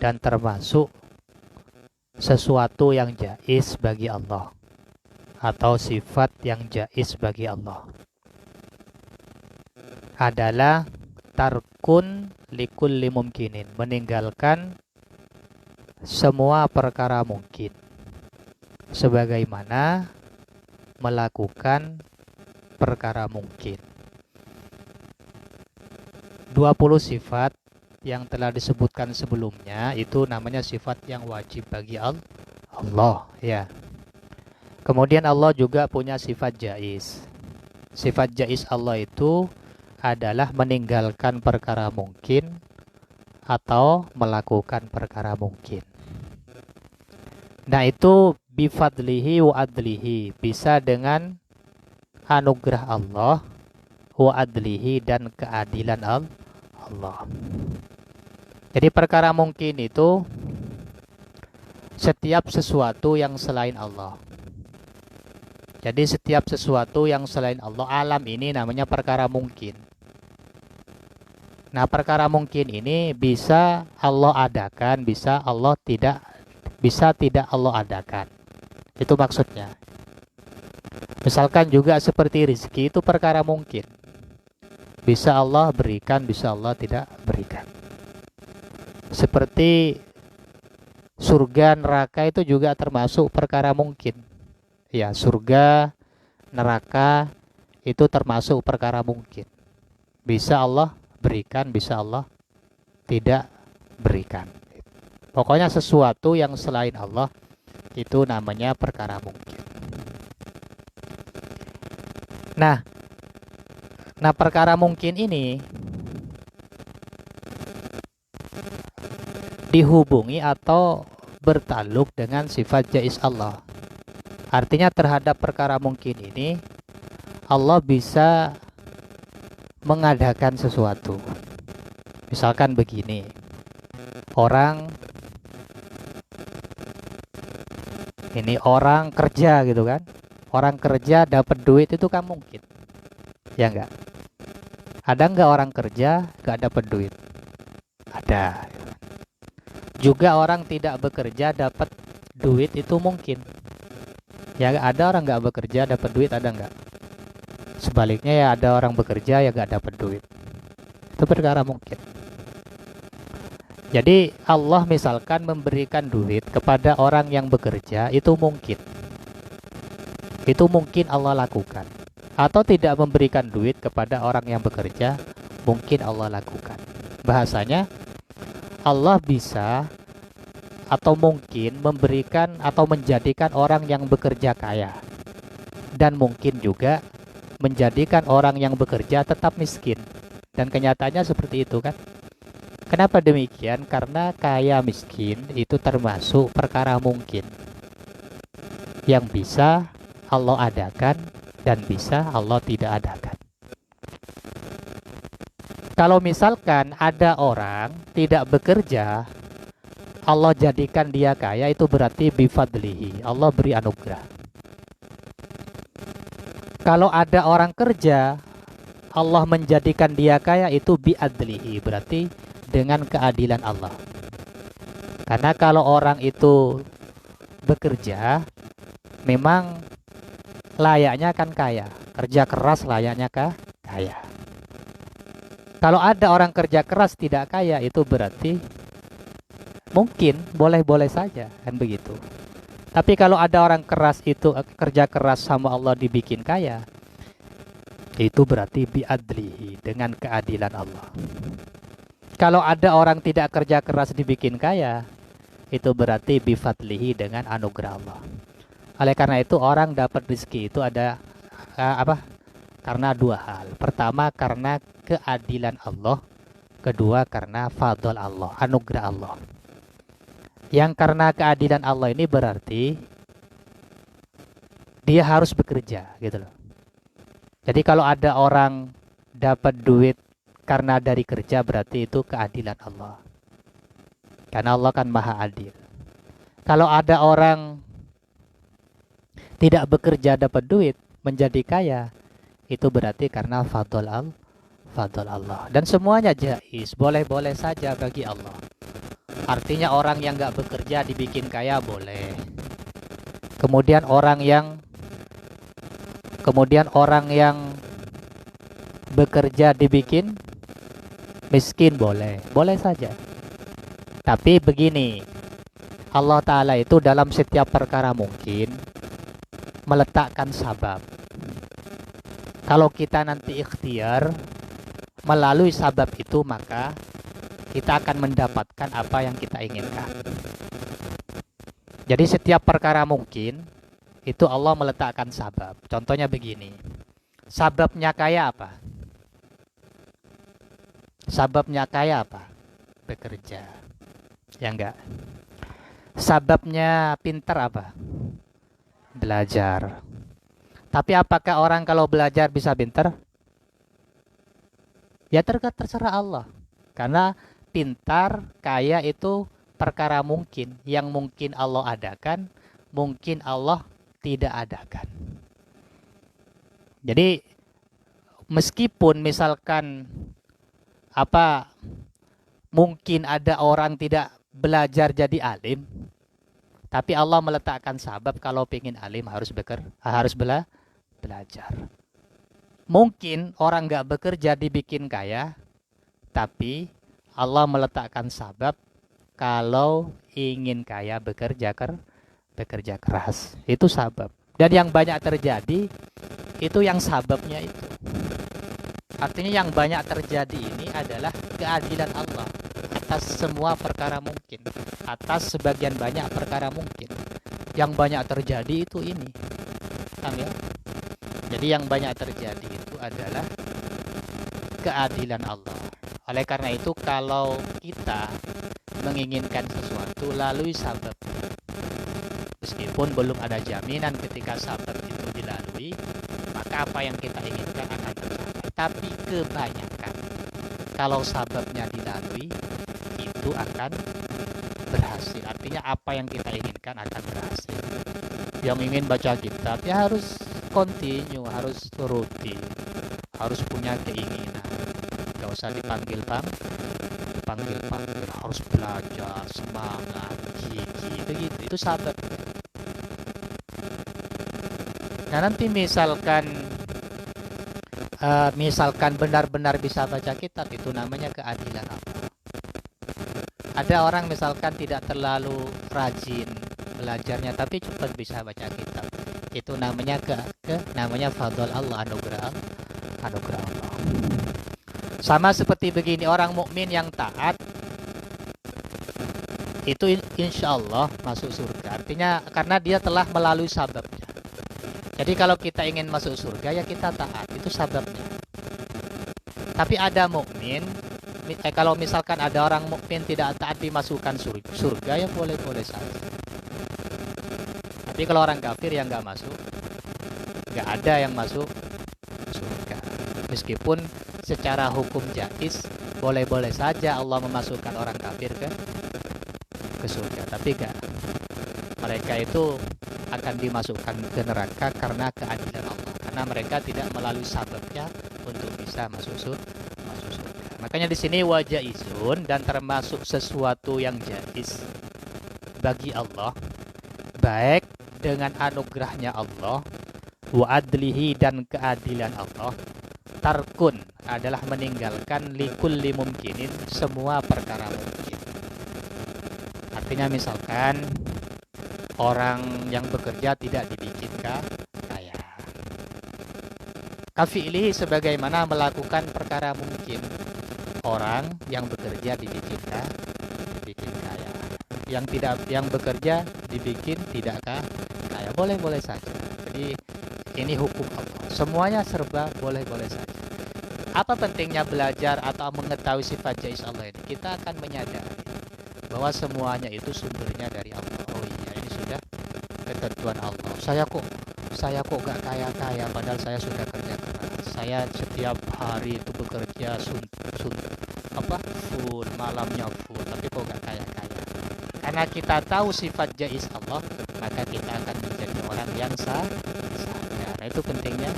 dan termasuk sesuatu yang jaiz bagi Allah atau sifat yang jaiz bagi Allah adalah tarkun likulli mumkinin, meninggalkan semua perkara mungkin sebagaimana melakukan perkara mungkin. 20 sifat yang telah disebutkan sebelumnya itu namanya sifat yang wajib bagi Allah, ya. Kemudian Allah juga punya sifat jaiz. Sifat jaiz Allah itu adalah meninggalkan perkara mungkin atau melakukan perkara mungkin. Nah, itu bifadlihi wa adlihi, bisa dengan anugerah Allah, wa adlihi, dan keadilan Allah. Jadi perkara mungkin itu setiap sesuatu yang selain Allah. Jadi setiap sesuatu yang selain Allah, alam ini namanya perkara mungkin. Nah, perkara mungkin ini bisa Allah adakan, bisa tidak Allah adakan. Itu maksudnya. Misalkan juga seperti rezeki itu perkara mungkin. Bisa Allah berikan, bisa Allah tidak berikan. Seperti surga, neraka itu juga termasuk perkara mungkin. Ya, surga, neraka itu termasuk perkara mungkin. Bisa Allah berikan, bisa Allah tidak berikan. Pokoknya sesuatu yang selain Allah itu namanya perkara mungkin. Nah, perkara mungkin ini dihubungi atau bertaluk dengan sifat jaiz Allah. Artinya terhadap perkara mungkin ini Allah bisa mengadakan sesuatu. Misalkan begini, orang kerja gitu kan. Orang kerja dapat duit itu kan mungkin. Ya enggak? Ada enggak orang kerja enggak dapat duit? Ada. Juga orang tidak bekerja dapat duit itu mungkin. Ya, ada orang enggak bekerja dapat duit, ada enggak? Sebaliknya ya, ada orang bekerja ya enggak dapat duit. Itu perkara mungkin. Jadi Allah misalkan memberikan duit kepada orang yang bekerja, itu mungkin. Itu mungkin Allah lakukan. Atau tidak memberikan duit kepada orang yang bekerja, mungkin Allah lakukan. Bahasanya Allah bisa atau mungkin memberikan atau menjadikan orang yang bekerja kaya, dan mungkin juga menjadikan orang yang bekerja tetap miskin. Dan kenyataannya seperti itu kan. Kenapa demikian? Karena kaya miskin itu termasuk perkara mungkin yang bisa Allah adakan dan bisa Allah tidak adakan. Kalau misalkan ada orang tidak bekerja, Allah jadikan dia kaya, itu berarti bifadlihi, Allah beri anugerah. Kalau ada orang kerja, Allah menjadikan dia kaya, itu biadlihi, berarti dengan keadilan Allah. Karena kalau orang itu bekerja, memang layaknya kan kaya, kerja keras layaknya kaya. Kalau ada orang kerja keras tidak kaya, itu berarti mungkin boleh-boleh saja, kan begitu. Tapi kalau ada orang keras itu kerja keras sama Allah dibikin kaya, itu berarti biadlihi, dengan keadilan Allah. Kalau ada orang tidak kerja keras dibikin kaya, itu berarti bifadlihi, dengan anugerah Allah. Oleh karena itu orang dapat rezeki itu ada karena dua hal. Pertama karena keadilan Allah, kedua karena fadl Allah, anugerah Allah. Yang karena keadilan Allah ini berarti dia harus bekerja gitu loh. Jadi kalau ada orang dapat duit karena dari kerja, berarti itu keadilan Allah. Karena Allah kan maha adil. Kalau ada orang tidak bekerja dapat duit menjadi kaya, itu berarti karena fadl Allah. Dan semuanya jaiz, boleh-boleh saja bagi Allah. Artinya orang yang nggak bekerja dibikin kaya boleh. Kemudian orang yang bekerja dibikin miskin boleh. Boleh saja. Tapi begini, Allah Ta'ala itu dalam setiap perkara mungkin meletakkan sabab. Kalau kita nanti ikhtiar melalui sabab itu, maka kita akan mendapatkan apa yang kita inginkan. Jadi setiap perkara mungkin itu Allah meletakkan sabab. Contohnya begini, sababnya kaya apa? Sababnya kaya apa? Bekerja. Ya enggak? Sababnya pintar apa? Belajar. Tapi apakah orang kalau belajar bisa pintar? Ya terserah Allah. Karena pintar, kaya itu perkara mungkin. Yang mungkin Allah adakan, mungkin Allah tidak adakan. Jadi meskipun misalkan mungkin ada orang tidak belajar jadi alim, tapi Allah meletakkan sabab kalau ingin alim harus belajar. Mungkin orang nggak bekerja dibikin kaya, tapi Allah meletakkan sabab kalau ingin kaya bekerja keras. Itu sabab. Dan yang banyak terjadi itu yang sababnya itu. Artinya yang banyak terjadi ini adalah keadilan Allah atas semua perkara mungkin, atas sebagian banyak perkara mungkin. Yang banyak terjadi itu ini. Paham ya? Jadi yang banyak terjadi itu adalah keadilan Allah. Oleh karena itu kalau kita menginginkan sesuatu lalui sabab, meskipun belum ada jaminan ketika sabab itu dilalui, maka apa yang kita inginkan akan tercapai. Tapi kebanyakan kalau sababnya dilalui itu akan berhasil. Artinya apa yang kita inginkan akan berhasil. Yang ingin baca kitab ya harus continue, harus rutin, harus punya keinginan. Gak usah dipanggil harus belajar, semangat, gigi, begitu. Itu sabab. Nah nanti misalkan benar-benar bisa baca kitab, itu namanya keadilan Allah. Ada orang misalkan tidak terlalu rajin belajarnya, tapi cepat bisa baca kitab. Itu namanya namanya fadl Allah, anugerah Allah. Sama seperti begini, orang mukmin yang taat itu insya Allah masuk surga. Artinya karena dia telah melalui sababnya. Jadi kalau kita ingin masuk surga ya kita taat, itu sababnya. Tapi ada mukmin, kalau misalkan ada orang mukmin tidak taat dimasukkan surga ya boleh-boleh saja. Tapi kalau orang kafir yang nggak masuk, nggak ada yang masuk surga. Meskipun secara hukum jais boleh-boleh saja Allah memasukkan orang kafir ke surga, tapi enggak. Mereka itu akan dimasukkan ke neraka karena keadilan Allah, karena mereka tidak melalui sababnya untuk bisa masuk surga. Makanya di sini wajaizun, dan termasuk sesuatu yang jais bagi Allah, baik dengan anugerahnya Allah, wa adlihi, dan keadilan Allah, tarkun adalah meninggalkan likulli mumkinin, semua perkara mungkin. Artinya misalkan orang yang bekerja tidak dibikin kaya, kafi'lihi, sebagaimana melakukan perkara mungkin. Orang yang bekerja dibikin kaya, yang bekerja dibikin tidak kaya, boleh-boleh saja. Jadi ini hukum Allah, semuanya serba boleh-boleh saja. Apa pentingnya belajar atau mengetahui sifat jais Allah ini? Kita akan menyadari bahwa semuanya itu sumbernya dari Allah. Oh iya, ini sudah ketentuan Allah. Saya kok gak kaya-kaya, padahal saya sudah kerja keras. Saya setiap hari itu bekerja full, malamnya full, tapi kok gak kaya-kaya. Karena kita tahu sifat jais Allah, maka kita akan menjadi orang yang sadar. Nah, itu pentingnya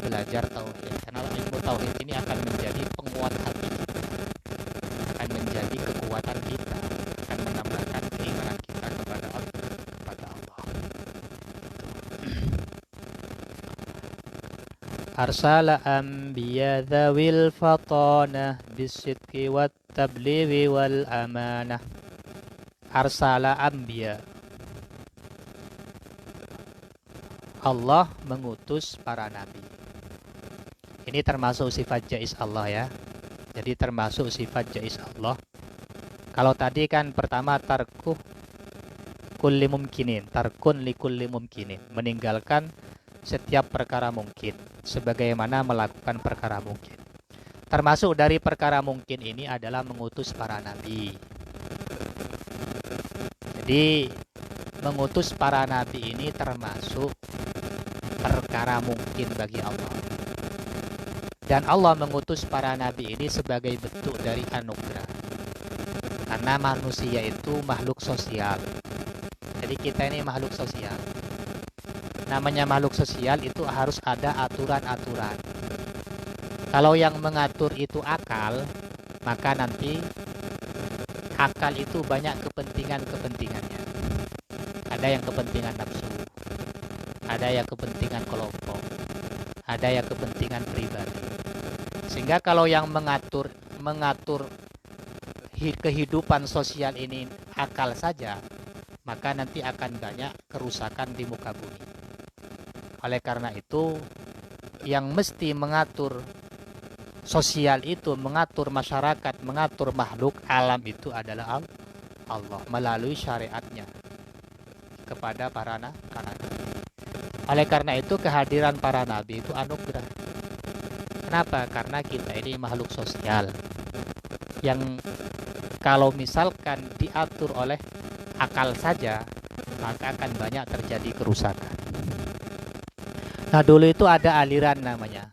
belajar tauhid. Karena ilmu tauhid ini akan menjadi penguat hati kita, akan menjadi kekuatan kita, akan Arsala anbiya dzawil fatanah bisidqi wat tablighi wal amanah. Arsala anbiya, Allah mengutus para nabi. Ini termasuk sifat jaiz Allah ya. Jadi termasuk sifat jaiz Allah. Kalau tadi kan pertama tarkuh kulli mumkinin, tarkun li kulli mumkinin, meninggalkan setiap perkara mungkin sebagaimana melakukan perkara mungkin. Termasuk dari perkara mungkin ini adalah mengutus para nabi. Jadi mengutus para nabi ini termasuk perkara mungkin bagi Allah. Dan Allah mengutus para nabi ini sebagai bentuk dari anugerah. Karena manusia itu makhluk sosial. Jadi kita ini makhluk sosial. Namanya makhluk sosial itu harus ada aturan-aturan. Kalau yang mengatur itu akal, maka nanti akal itu banyak kepentingan-kepentingannya. Ada yang kepentingan nafsu, ada yang kepentingan kelompok, ada yang kepentingan pribadi. Sehingga kalau yang mengatur kehidupan sosial ini akal saja, maka nanti akan banyak kerusakan di muka bumi. Oleh karena itu, yang mesti mengatur sosial itu, mengatur masyarakat, mengatur makhluk alam itu adalah Allah melalui syariatnya kepada para nabi. Oleh karena itu, kehadiran para nabi itu anugerah. Kenapa? Karena kita ini makhluk sosial yang kalau misalkan diatur oleh akal saja, maka akan banyak terjadi kerusakan. Nah, dulu itu ada aliran namanya.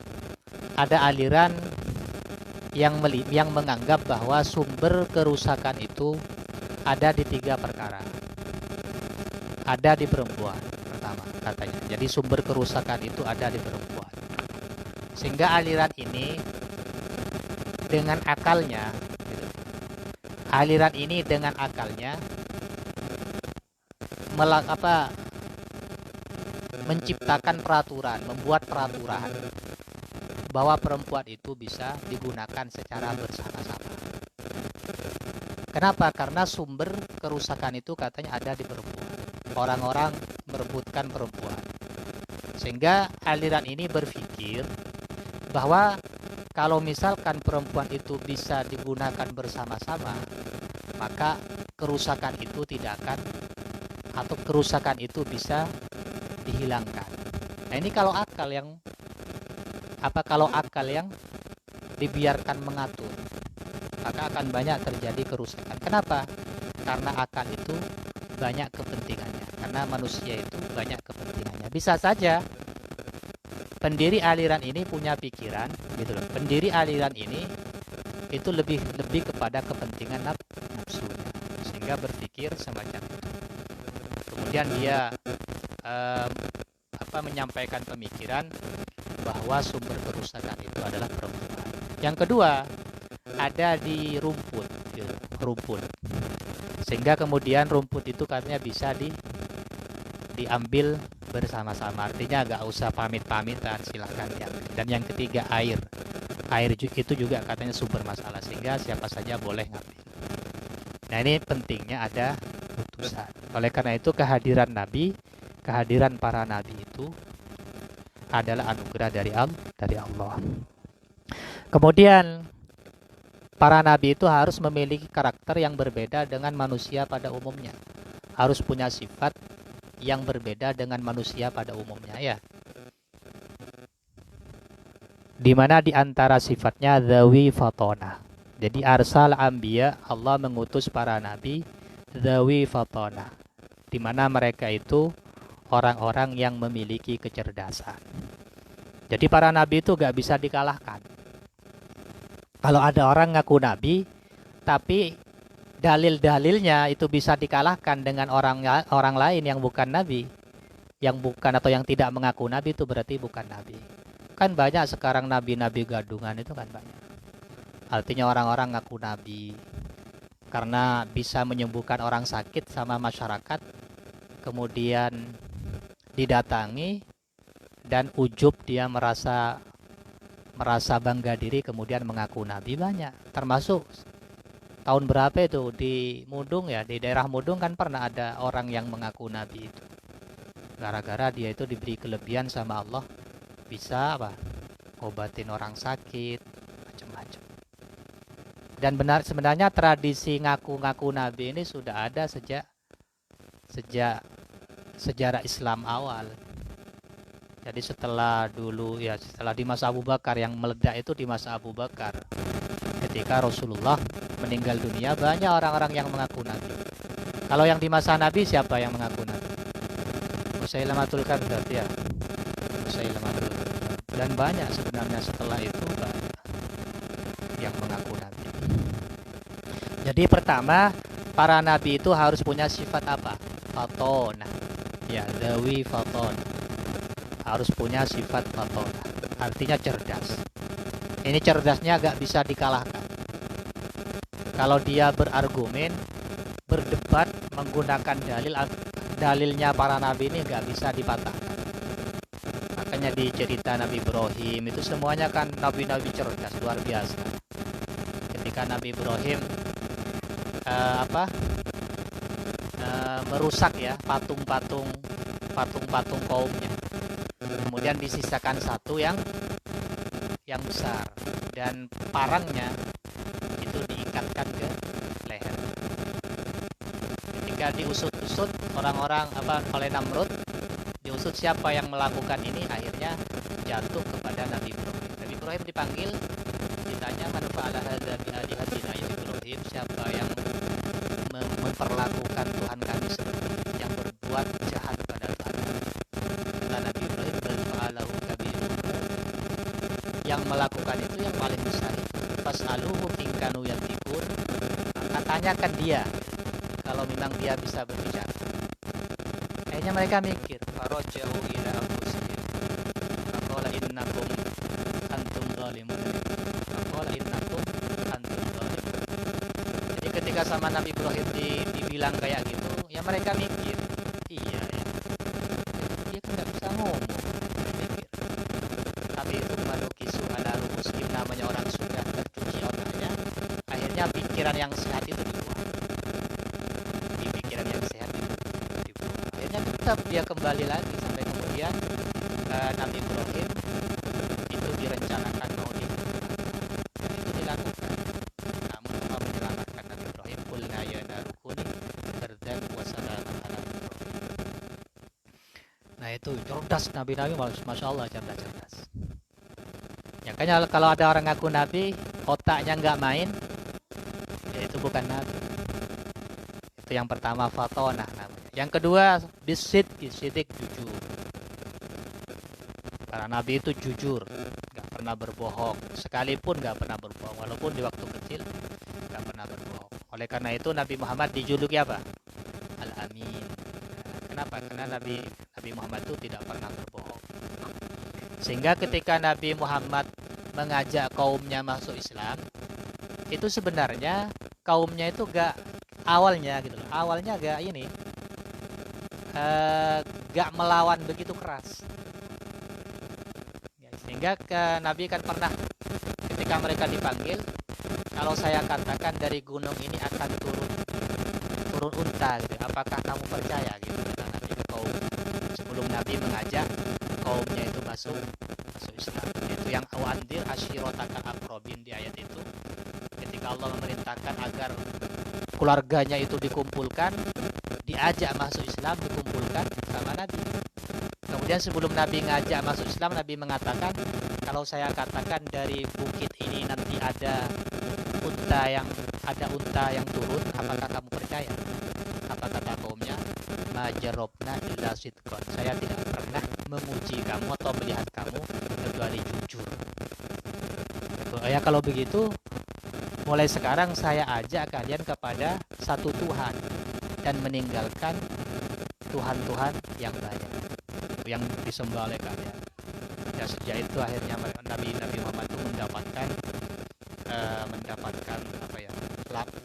Ada aliran yang menganggap bahwa sumber kerusakan itu ada di 3 perkara. Ada di perempuan pertama katanya. Jadi sumber kerusakan itu ada di perempuan. Sehingga aliran ini dengan akalnya, menciptakan peraturan, membuat peraturan bahwa perempuan itu bisa digunakan secara bersama-sama. Kenapa? Karena sumber kerusakan itu katanya ada di perempuan. Orang-orang merebutkan perempuan. Sehingga aliran ini berpikir bahwa kalau misalkan perempuan itu bisa digunakan bersama-sama, maka kerusakan itu tidak akan, atau kerusakan itu bisa dihilangkan. Nah, ini kalau akal yang dibiarkan mengatur, maka akan banyak terjadi kerusakan. Kenapa? Karena akal itu banyak kepentingannya. Karena manusia itu banyak kepentingannya. Bisa saja pendiri aliran ini punya pikiran, gitu loh. Pendiri aliran ini itu lebih kepada kepentingan nafsu, sehingga berpikir semacam itu. Kemudian dia menyampaikan pemikiran bahwa sumber kerusakan itu adalah perempuan. Yang kedua, ada di rumput. Sehingga kemudian rumput itu katanya bisa diambil bersama-sama. Artinya nggak usah pamit-pamitan, silakan ya. Dan yang ketiga, air. Air itu juga katanya sumber masalah, sehingga siapa saja boleh ngambil. Nah, ini pentingnya ada utusan. Oleh karena itu, kehadiran para nabi itu adalah anugerah dari Allah. Kemudian para nabi itu harus memiliki karakter yang berbeda dengan manusia pada umumnya. Harus punya sifat yang berbeda dengan manusia pada umumnya ya. Dimana diantara sifatnya dzawi fatona. Jadi arsal anbiya, Allah mengutus para nabi dzawi fatona, dimana mereka itu orang-orang yang memiliki kecerdasan. Jadi para nabi itu gak bisa dikalahkan. Kalau ada orang ngaku nabi, tapi dalil-dalilnya itu bisa dikalahkan dengan orang lain yang bukan nabi, yang bukan atau yang tidak mengaku nabi, itu berarti bukan nabi. Kan banyak sekarang nabi-nabi gadungan itu kan banyak. Artinya orang-orang ngaku nabi karena bisa menyembuhkan orang sakit sama masyarakat, kemudian didatangi dan ujub dia merasa merasa bangga diri kemudian mengaku nabi banyak. Termasuk tahun berapa itu di Mudung ya, di daerah Mudung kan pernah ada orang yang mengaku nabi itu. Gara-gara dia itu diberi kelebihan sama Allah, bisa apa? Obatin orang sakit, macam-macam. Dan benar sebenarnya tradisi ngaku-ngaku nabi ini sudah ada sejak sejarah Islam awal. Jadi setelah di masa Abu Bakar, yang meledak itu di masa Abu Bakar. Ketika Rasulullah meninggal dunia, banyak orang-orang yang mengaku nabi. Kalau yang di masa Nabi, siapa yang mengaku nabi? Musailamatul Kadzdzab ya. Musailamatul Kadzdzab. Dan banyak sebenarnya setelah itu banyak yang mengaku nabi. Jadi pertama, para nabi itu harus punya sifat apa? Fatonah. Ya, dawi fatonah. Harus punya sifat fatonah. Artinya cerdas. Ini cerdasnya gak bisa dikalahkan. Kalau dia berargumen, berdebat, menggunakan dalilnya para nabi ini gak bisa dipatahkan. Makanya di cerita Nabi Ibrahim itu semuanya kan nabi-nabi cerdas, luar biasa. Ketika Nabi Ibrahim merusak ya patung-patung kaumnya, kemudian disisakan satu yang besar, dan parangnya itu diikatkan ke leher. Ketika diusut-usut orang-orang oleh Namrud, diusut siapa yang melakukan ini, akhirnya jatuh kepada Nabi Ibrahim. Nabi Ibrahim dipanggil, ditanya, man fa'ala hadza bi alihatina ya Ibrahim, siapa yang memperlakukan Tuhan kami seperti ini, yang berbuat jahat pada Tuhan kami. Kata Nabi Ibrahim, bal fa'alahu kabiruhum, yang melakukan itu yang paling besar itu. Fas'aluhu in kanu yantiqun, maka tanyakan dia kalau memang dia bisa berbicara. Akhirnya mereka mikir, faraja'u ila anfusihim faqala innakum antum zalimun, faqala innakum antum zalimun. Jadi ketika sama Nabi Ibrahim dibilang kayak gitu, ya mereka mikir, iya ya, dia kan nggak bisa ngomong, mikir. Tapi itu manukisu ala rumuskim, namanya orang sudah tercuci otaknya, akhirnya pikiran yang sehat itu dibuang. Di pikiran yang sehat itu dibuang. Akhirnya tetap dia kembali lagi, sampai kemudian Nabi Ibrahim itu direncanakan mau dibunuh. Itu dilakukan. Namun Allah menyelamatkan Nabi Ibrahim. Qulna ya naru kuni bardan wa salaman ala Ibrahim. Nah itu cerdas Nabi-Nabi, Masya Allah, cerdas. Ya kayaknya kalau ada orang ngaku Nabi, otaknya nggak main, ya itu bukan Nabi. Itu yang pertama, fatonah namanya. Yang kedua, sidik, jujur. Para Nabi itu jujur, nggak pernah berbohong. Sekalipun nggak pernah berbohong, walaupun di waktu kecil nggak pernah berbohong. Oleh karena itu Nabi Muhammad dijuluki apa? Al-Amin. Kenapa? Karena Nabi Muhammad itu tidak pernah berbohong. Sehingga ketika Nabi Muhammad mengajak kaumnya masuk Islam, itu sebenarnya kaumnya itu awalnya gak melawan begitu keras. Ya, sehingga Nabi kan pernah ketika mereka dipanggil, kalau saya katakan dari gunung ini akan turun unta gitu, apakah kamu percaya gitu, kata Nabi ke kaum sebelum Nabi mengajak kaumnya itu masuk Islam. Itu yang awandir asyirotakal aqrabin di ayat itu, ketika Allah memerintahkan agar keluarganya itu dikumpulkan, diajak masuk Islam, dikumpulkan sama Nabi. Kemudian sebelum Nabi ngajak masuk Islam, Nabi mengatakan, kalau saya katakan dari bukit ini nanti ada unta yang turun, apakah kamu percaya? Apa kata kaumnya? Majarobna illa sidqan, saya tidak pernah memuji kamu atau melihat kamu kecuali jujur. Ya kalau begitu, mulai sekarang saya ajak kalian kepada satu Tuhan dan meninggalkan Tuhan-Tuhan yang banyak yang disembah oleh kalian. Ya sejak itu akhirnya Nabi Muhammad itu mendapatkan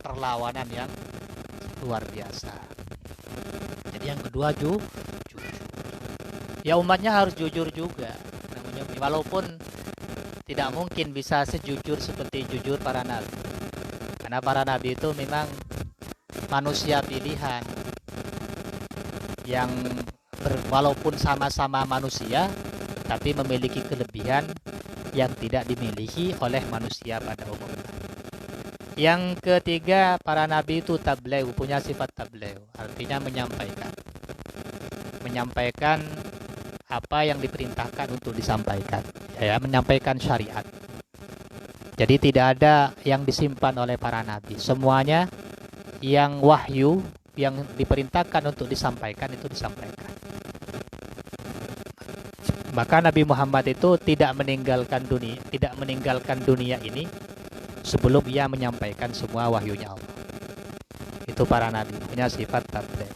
perlawanan yang luar biasa. Jadi yang kedua jujur. Ya umatnya harus jujur juga. Namanya walaupun tidak mungkin bisa sejujur seperti jujur para nabi. Karena para nabi itu memang manusia pilihan yang walaupun sama-sama manusia, tapi memiliki kelebihan yang tidak dimiliki oleh manusia pada umumnya. Yang ketiga, para nabi itu tabligh, punya sifat tabligh, artinya menyampaikan apa yang diperintahkan untuk disampaikan, ya, menyampaikan syariat. Jadi tidak ada yang disimpan oleh para nabi, semuanya yang wahyu yang diperintahkan untuk disampaikan itu disampaikan. Maka Nabi Muhammad itu tidak meninggalkan dunia ini sebelum ia menyampaikan semua wahyunya Allah. Itu para nabi punya sifat tabligh.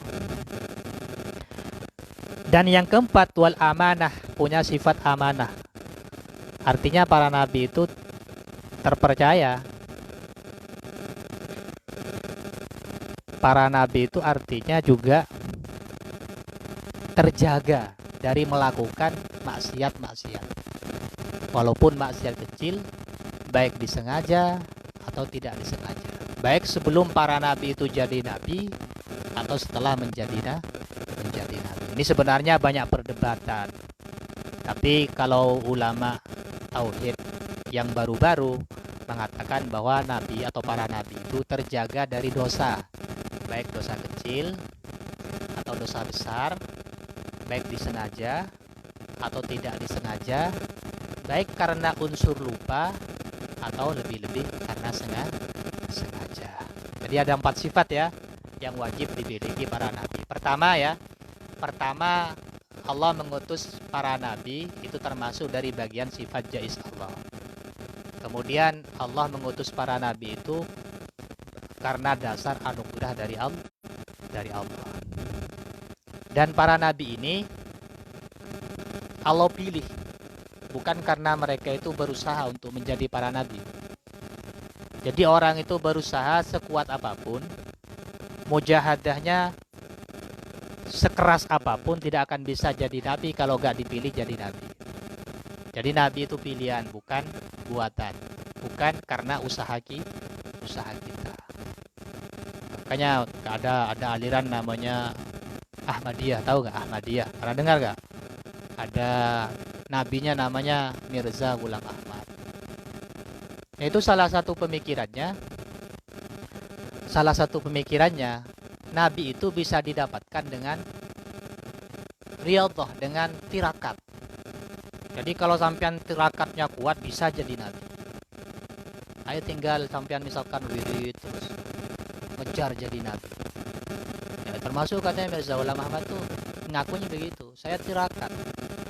Dan yang keempat, wal amanah, punya sifat amanah. Artinya para nabi itu terpercaya. Para nabi itu artinya juga terjaga dari melakukan maksiat-maksiat. Walaupun maksiat kecil, baik disengaja atau tidak disengaja. Baik sebelum para nabi itu jadi nabi atau setelah menjadi nabi. Ini sebenarnya banyak perdebatan. Tapi kalau ulama tauhid yang baru-baru mengatakan bahwa nabi atau para nabi itu terjaga dari dosa, baik dosa kecil atau dosa besar, baik disengaja atau tidak disengaja, baik karena unsur lupa atau lebih-lebih karena sengaja. Jadi ada 4 sifat ya yang wajib dimiliki para nabi. Pertama, Allah mengutus para nabi itu termasuk dari bagian sifat jaiz Allah. Kemudian Allah mengutus para nabi itu karena dasar anugerah dari Allah. Dan para nabi ini Allah pilih, bukan karena mereka itu berusaha untuk menjadi para nabi. Jadi orang itu berusaha sekuat apapun, mujahadahnya sekeras apapun tidak akan bisa jadi nabi kalau gak dipilih jadi nabi. Jadi nabi itu pilihan, bukan buatan, bukan karena usaha kita. Makanya ada aliran namanya Ahmadiyah, tahu gak Ahmadiyah? Pernah dengar gak? Ada nabinya namanya Mirza Ghulam Ahmad. Nah, itu salah satu pemikirannya, nabi itu bisa didapatkan dengan riyadhah, dengan tirakat. Jadi kalau sampean tirakatnya kuat bisa jadi nabi. Ayo tinggal sampean misalkan wirid terus ngejar jadi nabi. Ya, termasuk katanya Mirza Ghulam Ahmad tuh ngakunya begitu. Saya tirakat,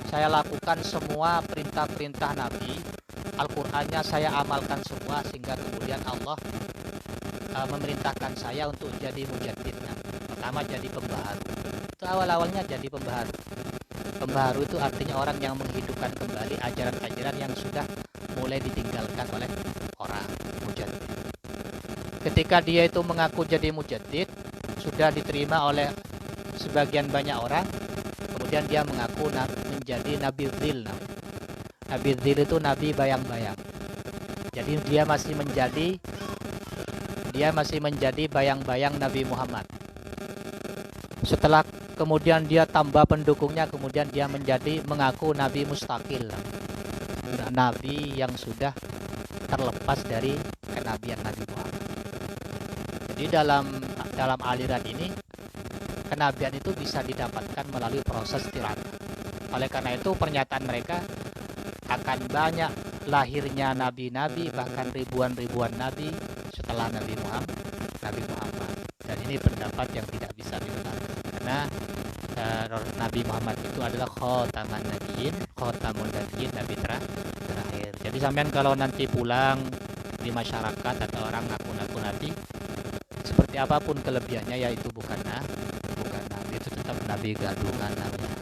saya lakukan semua perintah-perintah Nabi, Al-Qur'annya saya amalkan semua sehingga kemudian Allah memerintahkan saya untuk jadi mujaddid. Pertama jadi pembaharu. Itu awal-awalnya jadi pembaharu. Pembaharu itu artinya orang yang menghidupkan kembali ajaran-ajaran yang sudah mulai ditinggalkan oleh orang, mujaddid. Ketika dia itu mengaku jadi mujaddid, sudah diterima oleh sebagian banyak orang, kemudian dia mengaku menjadi Nabi Dzil. Nabi Dzil itu nabi bayang-bayang. Jadi dia masih menjadi bayang-bayang Nabi Muhammad. Setelah kemudian dia tambah pendukungnya, kemudian dia mengaku nabi mustaqil, nabi yang sudah terlepas dari kenabian Nabi Muhammad. Jadi dalam aliran ini kenabian itu bisa didapatkan melalui proses tirakat. Oleh karena itu pernyataan mereka akan banyak lahirnya nabi-nabi, bahkan ribuan-ribuan nabi setelah Nabi Muhammad. Dan ini pendapat yang tidak bisa dibenarkan karena Nabi Muhammad itu adalah khatamun nabiyyin, nabi terakhir. Jadi sampean kalau nanti pulang di masyarakat ada orang ngaku-ngaku nabi, seperti apapun kelebihannya yaitu bukan nabi, itu tetap nabi gadungan namanya.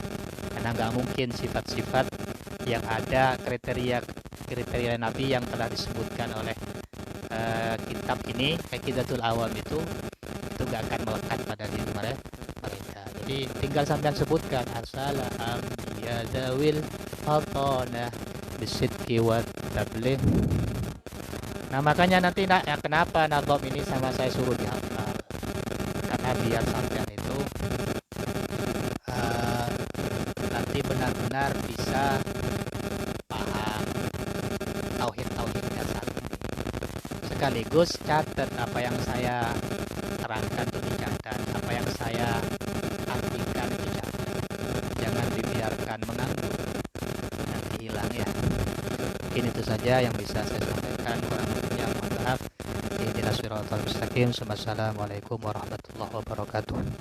Karena nggak mungkin sifat-sifat yang ada, kriteria nabi yang telah disebutkan oleh kitab ini, Aqidatul Awam itu gak akan melekat pada diri mereka. Jadi tinggal sampean sebutkan asala ambiya dawil hatana bisidqi wa tabligh. Nah makanya nanti ya kenapa nadhom ini sama saya suruh dihafal, karena biar sampean itu nanti benar-benar bisa paham tauhid-tauhidnya satu. Sekaligus catat apa yang saya terangkan itu dicatat, apa yang saya artikan itu catat. Jangan dibiarkan menganggur, nanti hilang ya. Mungkin itu saja yang bisa saya sampaikan, kurang lebihnya mohon maaf. Ihdinas siratal mustaqim. Wassalamualaikum warahmatullahi wabarakatuh.